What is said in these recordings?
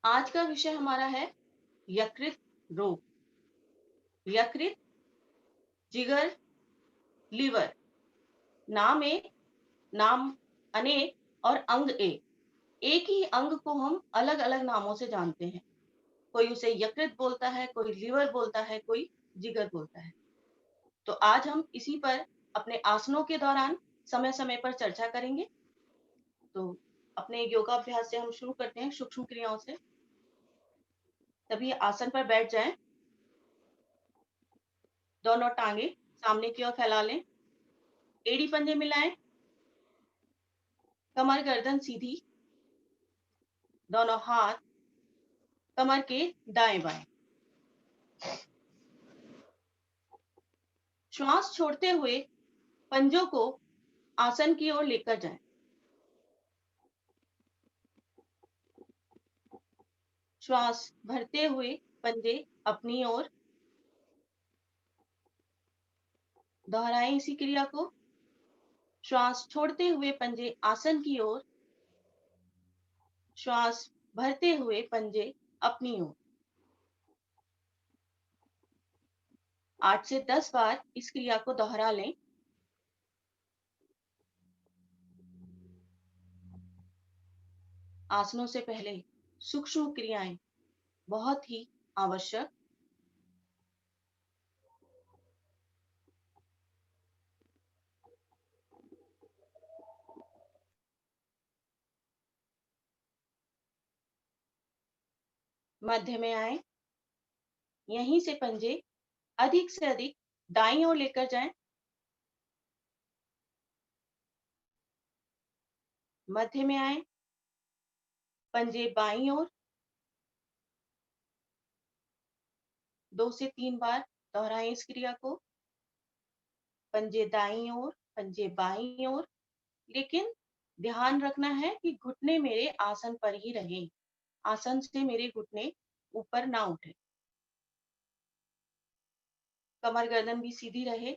आज का विषय हमारा है यकृत रोग। यकृत, जिगर, लीवर, नाम एक, नाम अनेक और अंग एक ही अंग को हम अलग अलग नामों से जानते हैं। कोई उसे यकृत बोलता है, कोई लीवर बोलता है, कोई जिगर बोलता है। तो आज हम इसी पर अपने आसनों के दौरान समय समय पर चर्चा करेंगे। तो अपने योगाभ्यास से हम शुरू करते हैं, सूक्ष्म क्रियाओं से। तभी आसन पर बैठ जाएं। दोनों टांगे सामने की ओर फैला लें, एड़ी पंजे मिलाएं, कमर गर्दन सीधी, दोनों हाथ कमर के दाएं बाएं। श्वास छोड़ते हुए पंजों को आसन की ओर लेकर जाएं। श्वास भरते हुए पंजे अपनी ओर। दोहराएं इसी क्रिया को। श्वास छोड़ते हुए पंजे आसन की ओर। श्वास भरते हुए पंजे अपनी ओर। 8 से 10 बार इस क्रिया को दोहरा लें। आसनों से पहले सूक्ष्म क्रियाएं बहुत ही आवश्यक। मध्य में आए, यहीं से पंजे अधिक से अधिक दाईं ओर लेकर जाएं। मध्य में आए, पंजे बाईं ओर। 2 से 3 बार दोहराएं इस क्रिया को। पंजे दाईं ओर, पंजे बाईं ओर, लेकिन ध्यान रखना है कि घुटने मेरे आसन पर ही रहें। आसन से मेरे घुटने ऊपर ना उठे। कमर गर्दन भी सीधी रहे।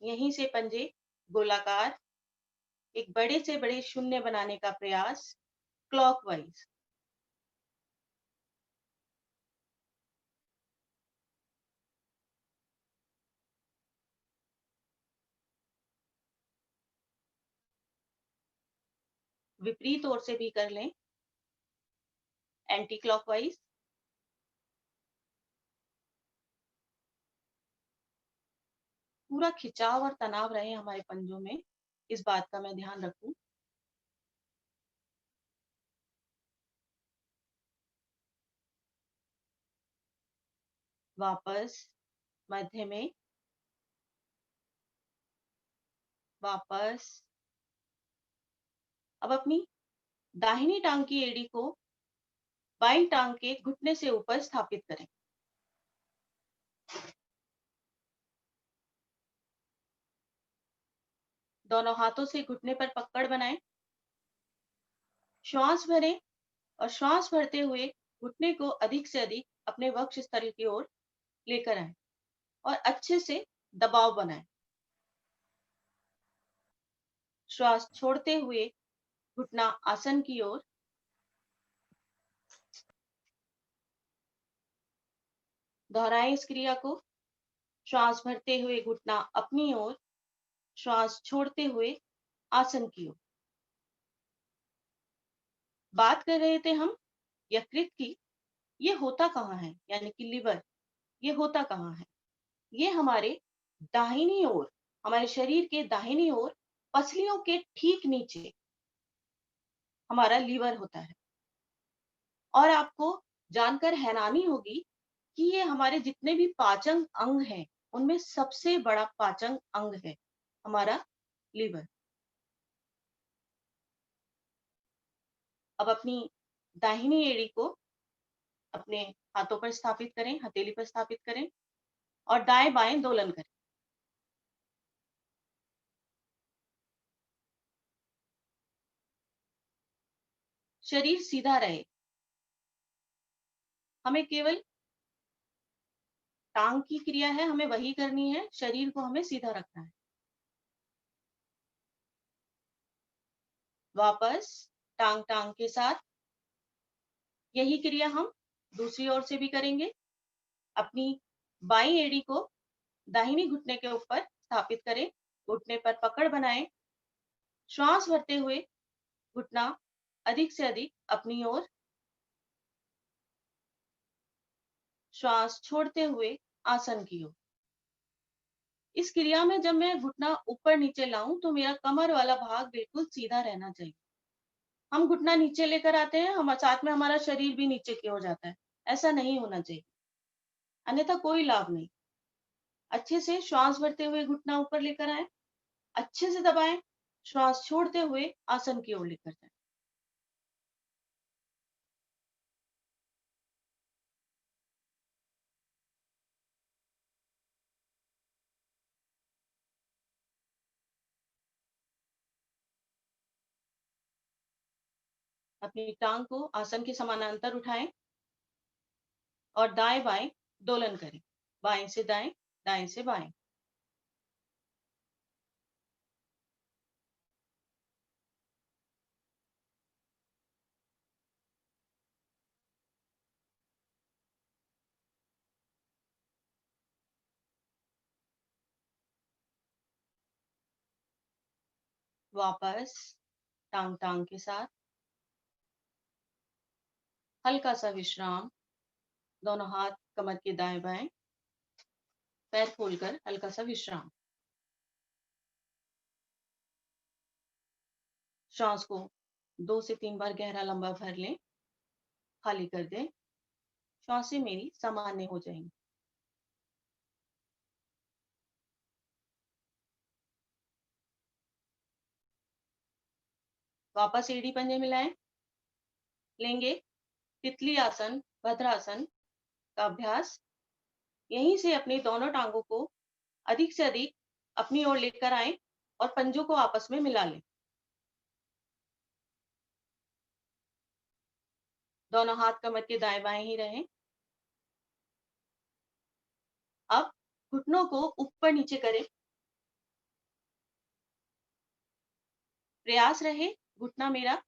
यहीं से पंजे गोलाकार एक बड़े से बड़े शून्य बनाने का प्रयास, क्लॉकवाइज। विपरीत ओर से भी कर लें, एंटी क्लॉकवाइज। पूरा खिंचाव और तनाव रहे हमारे पंजों में, इस बात का मैं ध्यान रखूं। वापस मध्य में, वापस। अब अपनी दाहिनी टांग की एड़ी को बाईं टांग के घुटने से ऊपर स्थापित करें। दोनों हाथों से घुटने पर पकड़ बनाएं। श्वास भरें और श्वास भरते हुए घुटने को अधिक से अधिक अपने वक्ष स्थल की ओर लेकर आए और अच्छे से दबाव बनाएं। श्वास छोड़ते हुए घुटना आसन की ओर। दोहराएं इस क्रिया को। श्वास भरते हुए घुटना अपनी ओर, श्वास छोड़ते हुए आसन की ओर। बात कर रहे थे हम यकृत की। ये होता कहाँ है, यानी कि लिवर, ये होता कहाँ है? ये हमारे दाहिनी ओर, हमारे शरीर के दाहिनी ओर पसलियों के ठीक नीचे हमारा लीवर होता है। और आपको जानकर हैरानी होगी कि ये हमारे जितने भी पाचन अंग हैं, उनमें सबसे बड़ा पाचन अंग है हमारा लीवर। अब अपनी दाहिनी एड़ी को अपने हाथों पर स्थापित करें, हथेली पर स्थापित करें और दाएं बाएं दोलन करें। शरीर सीधा रहे। हमें केवल टांग की क्रिया है, हमें वही करनी है, शरीर को हमें सीधा रखना है। वापस टांग टांग के साथ। यही क्रिया हम दूसरी ओर से भी करेंगे। अपनी बाईं एड़ी को दाहिनी घुटने के ऊपर स्थापित करें, घुटने पर पकड़ बनाएं, श्वास भरते हुए घुटना अधिक से अधिक अपनी ओर, श्वास छोड़ते हुए आसन की ओर। इस क्रिया में जब मैं घुटना ऊपर नीचे लाऊं तो मेरा कमर वाला भाग बिल्कुल सीधा रहना चाहिए। हम घुटना नीचे लेकर आते हैं, हम साथ में हमारा शरीर भी नीचे की ओर जाता है। ऐसा नहीं होना चाहिए, अन्यथा कोई लाभ नहीं। अच्छे से श्वास भरते हुए घुटना ऊपर लेकर आए, अच्छे से दबाएं, श्वास छोड़ते हुए आसन की ओर लेकर जाएं। अपनी टांग को आसन के समानांतर उठाएं और दाएं बाएं दोलन करें, बाएं से दाएं, दाएं से बाएं। वापस टांग टांग के साथ हल्का सा विश्राम, दोनों हाथ कमर के दाएं बाएं, पैर खोलकर हल्का सा विश्राम। श्वास को 2 से 3 बार गहरा लंबा भर लें, खाली कर दें। श्वासें मेरी सामान्य हो जाएंगी। वापस एड़ी पंजे मिलाएं। लेंगे तितली आसन, भद्रासन का अभ्यास। यहीं से अपनी दोनों टांगों को अधिक से अधिक अपनी ओर लेकर आए और पंजों को आपस में मिला लें। दोनों हाथ कमर के दाएं बाएं ही रहें। अब घुटनों को ऊपर नीचे करें। प्रयास रहे घुटना मेरा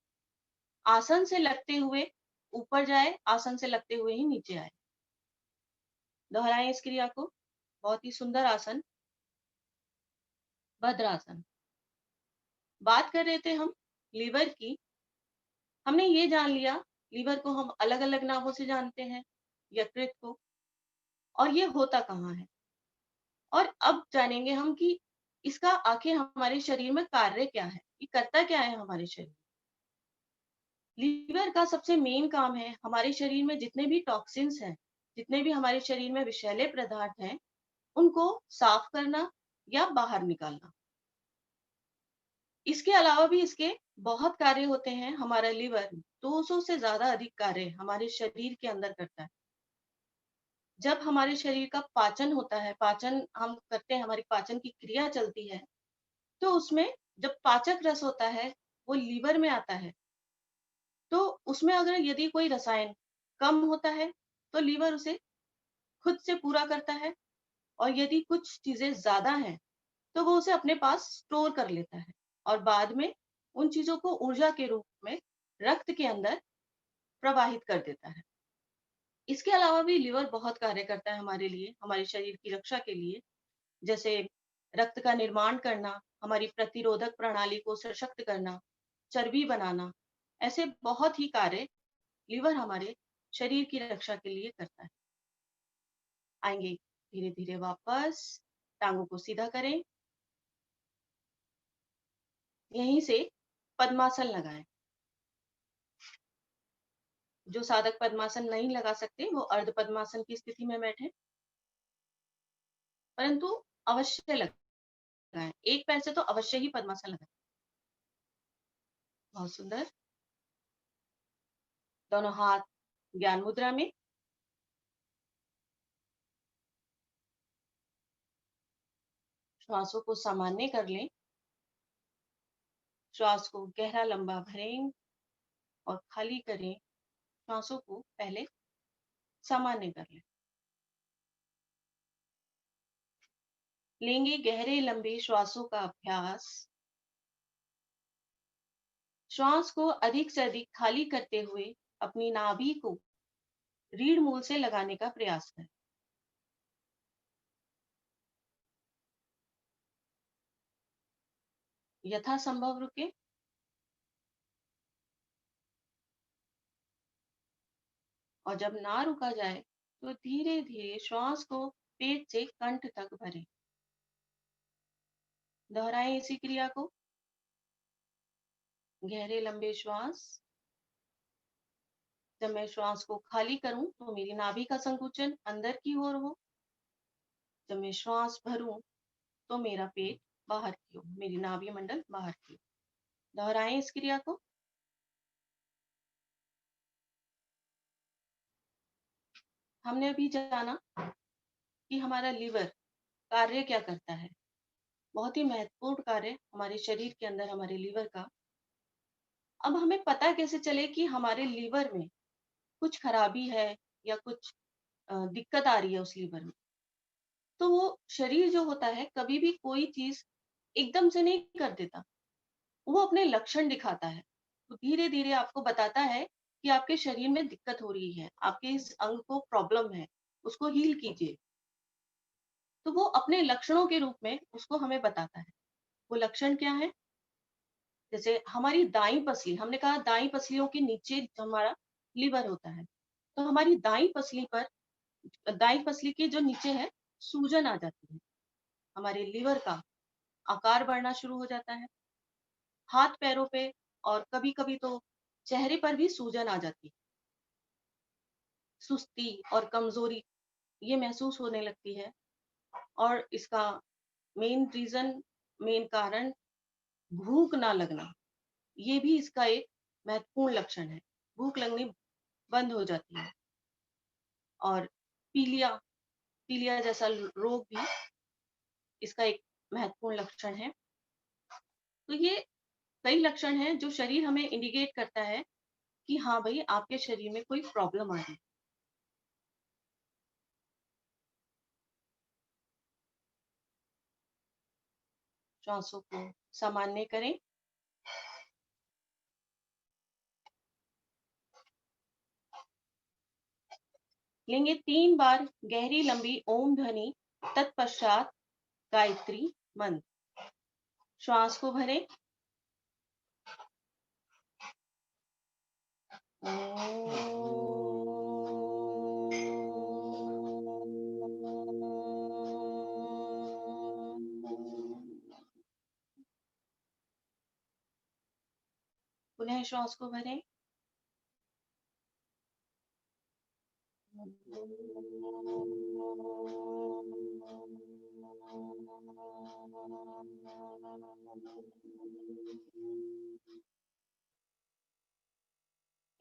आसन से लगते हुए ऊपर जाए, आसन से लगते हुए ही नीचे आए। दोहराएं इस क्रिया को। बहुत ही सुंदर आसन, भद्रासन। बात कर रहे थे हम लीवर की। हमने ये जान लिया लीवर को हम अलग अलग नामों से जानते हैं, यकृत को, और ये होता कहाँ है। और अब जानेंगे हम कि इसका आखिर हमारे शरीर में कार्य क्या है, ये करता क्या है हमारे शरीर। लीवर का सबसे मेन काम है हमारे शरीर में जितने भी टॉक्सिन्स हैं, जितने भी हमारे शरीर में विषैले पदार्थ हैं, उनको साफ करना या बाहर निकालना। इसके अलावा भी इसके बहुत कार्य होते हैं। हमारा लीवर 200 से ज्यादा अधिक कार्य हमारे शरीर के अंदर करता है। जब हमारे शरीर का पाचन होता है, पाचन हम करते हैं, हमारी पाचन की क्रिया चलती है, तो उसमें जब पाचक रस होता है वो लीवर में आता है, तो उसमें अगर यदि कोई रसायन कम होता है तो लीवर उसे खुद से पूरा करता है, और यदि कुछ चीजें ज्यादा हैं तो वो उसे अपने पास स्टोर कर लेता है और बाद में उन चीजों को ऊर्जा के रूप में रक्त के अंदर प्रवाहित कर देता है। इसके अलावा भी लिवर बहुत कार्य करता है हमारे लिए, हमारे शरीर की रक्षा के लिए। जैसे रक्त का निर्माण करना, हमारी प्रतिरोधक प्रणाली को सशक्त करना, चर्बी बनाना, ऐसे बहुत ही कार्य लिवर हमारे शरीर की रक्षा के लिए करता है। आएंगे धीरे धीरे वापस, टांगों को सीधा करें, यहीं से पद्मासन लगाएं। जो साधक पद्मासन नहीं लगा सकते वो अर्ध पद्मासन की स्थिति में बैठे, परंतु अवश्य लगाएं। एक पैर से तो अवश्य ही पद्मासन लगाएं। बहुत सुंदर। दोनों हाथ ज्ञान मुद्रा में। श्वासों को सामान्य कर लें। श्वास को गहरा लंबा भरें और खाली करें। श्वासों को पहले सामान्य कर लें। लेंगे गहरे लंबे श्वासों का अभ्यास। श्वास को अधिक से अधिक खाली करते हुए अपनी नाभि को रीढ़ मूल से लगाने का प्रयास करें। यथासंभव रुके और जब ना रुका जाए तो धीरे धीरे श्वास को पेट से कंठ तक भरें। दोहराएं इसी क्रिया को। गहरे लंबे श्वास। जब मैं श्वास को खाली करूं तो मेरी नाभि का संकुचन अंदर की ओर हो। जब मैं श्वास भरूं तो मेरा पेट बाहर की ओर, मेरी नाभि मंडल बाहर की ओर। दोहराएं इस क्रिया को। हमने अभी जाना कि हमारा लीवर कार्य क्या करता है। बहुत ही महत्वपूर्ण कार्य हमारे शरीर के अंदर हमारे लीवर का। अब हमें पता कैसे चले कि हमारे लीवर में कुछ खराबी है या कुछ दिक्कत आ रही है उस लीवर में। तो वो शरीर जो होता है कभी भी कोई चीज एकदम से नहीं कर देता, वो अपने लक्षण दिखाता है। तो धीरे धीरे आपको बताता है कि आपके शरीर में दिक्कत हो रही है, आपके इस अंग को प्रॉब्लम है, उसको हील कीजिए। तो वो अपने लक्षणों के रूप में उसको हमें बताता है। वो लक्षण क्या है? जैसे हमारी दाई पसली, हमने कहा दाई पसलियों के नीचे हमारा लीवर होता है। तो हमारी दाई पसली पर, दाई पसली के जो नीचे है, सूजन आ जाती है। हमारे लीवर का आकार बढ़ना शुरू हो जाता है। हाथ पैरों पे और कभी कभी तो चेहरे पर भी सूजन आ जाती है। सुस्ती और कमजोरी ये महसूस होने लगती है। और इसका मेन रीजन, मेन कारण भूख ना लगना, ये भी इसका एक महत्वपूर्ण लक्षण है। भूख लगनी बंद हो जाती है। और पीलिया, पीलिया जैसा रोग भी इसका एक महत्वपूर्ण लक्षण है। तो ये कई लक्षण हैं जो शरीर हमें इंडिकेट करता है कि हाँ भाई, आपके शरीर में कोई प्रॉब्लम आ रही है। श्वासों को सामान्य करें। लेंगे 3 बार गहरी लंबी ओम ध्वनि, तत्पश्चात गायत्री मंत्र। श्वास को भरें। पुनः श्वास को भरें।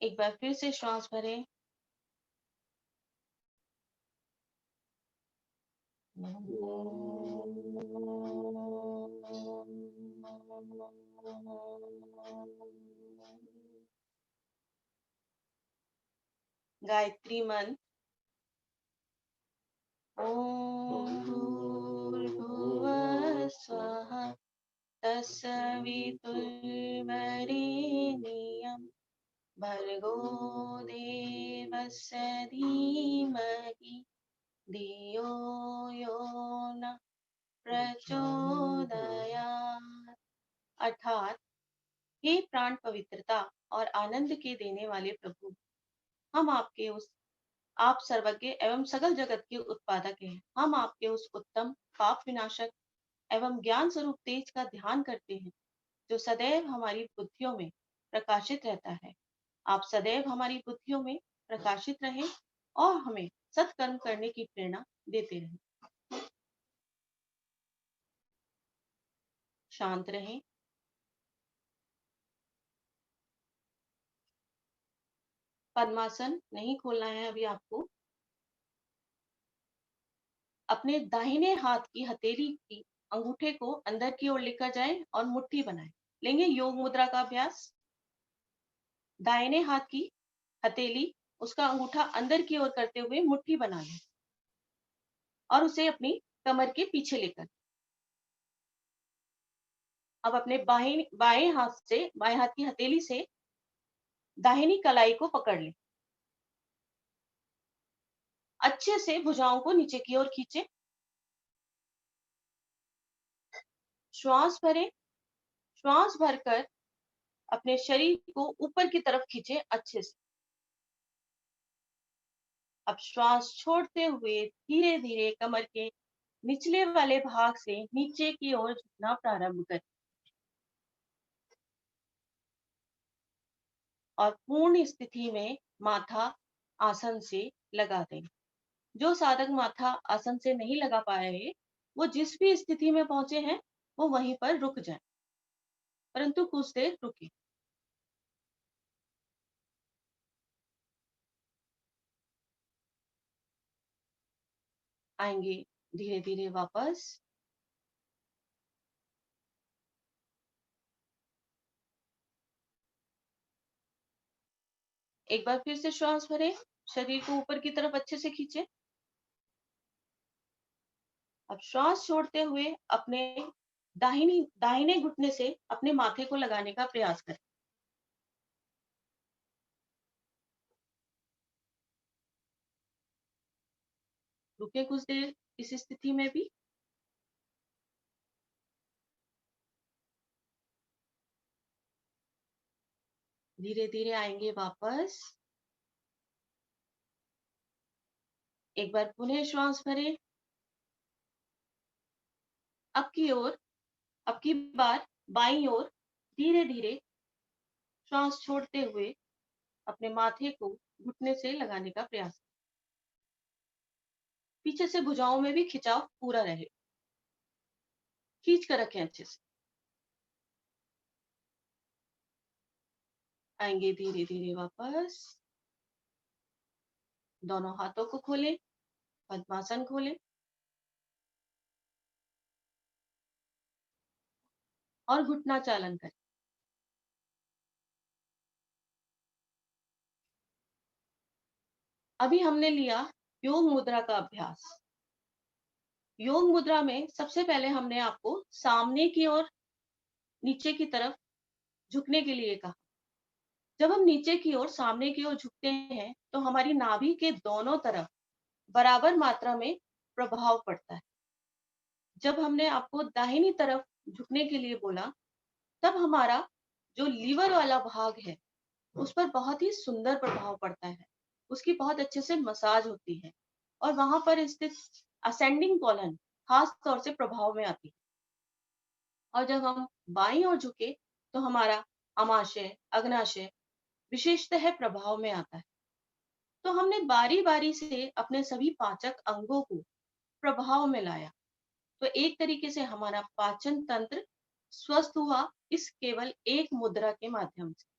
एक बार फिर से श्वास भरें। गायत्री मंत्र। ओम भूर्भुवः स्वः तत्सवितुर्वरेण्यं भर्गो देवस्य धीमहि धियो यो न प्रचोदयात्। अर्थात, हे प्राण पवित्रता और आनंद के देने वाले प्रभु, हम आपके उस, आप सर्वज्ञ एवं सकल जगत के उत्पादक हैं। हम आपके उस उत्तम पाप विनाशक एवं ज्ञान स्वरूप तेज का ध्यान करते हैं जो सदैव हमारी बुद्धियों में प्रकाशित रहता है। आप सदैव हमारी बुद्धियों में प्रकाशित रहें और हमें सत्कर्म करने की प्रेरणा देते रहें। शांत रहें। पद्मासन नहीं खोलना है अभी आपको। अपने दाहिने हाथ की हथेली की अंगूठे को अंदर की ओर लेकर जाएं और मुट्ठी बनाएं। लेंगे योग मुद्रा का अभ्यास। दाहिने हाथ की हथेली, उसका अंगूठा अंदर की ओर करते हुए मुट्ठी बना लें और उसे अपनी कमर के पीछे लेकर। अब अपने बाएं हाथ से, बाएं हाथ की हथेली से दाहिनी कलाई को पकड़ लें। अच्छे से भुजाओं को नीचे की ओर खींचे। श्वास भरें। श्वास भरकर अपने शरीर को ऊपर की तरफ खींचे अच्छे से। अब श्वास छोड़ते हुए धीरे धीरे कमर के निचले वाले भाग से नीचे की ओर झुकना प्रारंभ करें और पूर्ण स्थिति में माथा आसन से लगा दें। जो साधक माथा आसन से नहीं लगा पा रहे, वो जिस भी स्थिति में पहुंचे हैं, वो वहीं पर रुक जाएं, परंतु कुछ देर रुके। आएंगे धीरे धीरे वापस। एक बार फिर से श्वास भरें। शरीर को ऊपर की तरफ अच्छे से खींचे। अब श्वास छोड़ते हुए अपने दाहिने घुटने से अपने माथे को लगाने का प्रयास करें। रुके कुछ देर इस स्थिति में भी। धीरे धीरे आएंगे वापस। एक बार पुनः श्वास भरें। अब की बार बाईं ओर धीरे धीरे श्वास छोड़ते हुए अपने माथे को घुटने से लगाने का प्रयास। पीछे से भुजाओं में भी खिंचाव पूरा रहे। खींच कर रखें अच्छे से। आएंगे धीरे धीरे वापस। दोनों हाथों को खोलें। पद्मासन खोलें और घुटना चालन करें। अभी हमने लिया योग मुद्रा का अभ्यास। योग मुद्रा में सबसे पहले हमने आपको सामने की ओर, नीचे की तरफ झुकने के लिए कहा। जब हम नीचे की ओर, सामने की ओर झुकते हैं, तो हमारी नाभि के दोनों तरफ बराबर मात्रा में प्रभाव पड़ता है। जब हमने आपको दाहिनी तरफ झुकने के लिए बोला, तब हमारा जो लीवर वाला भाग है, उस पर बहुत ही सुंदर प्रभाव पड़ता है। उसकी बहुत अच्छे से मसाज होती है और वहां पर स्थित असेंडिंग कॉलन खास तौर से प्रभाव में आती है। और जब हम बाईं ओर झुके, तो हमारा अमाशय, अग्नाशय विशेषतः प्रभाव में आता है। तो हमने बारी बारी से अपने सभी पाचक अंगों को प्रभाव में लाया। तो एक तरीके से हमारा पाचन तंत्र स्वस्थ हुआ इस केवल एक मुद्रा के माध्यम से।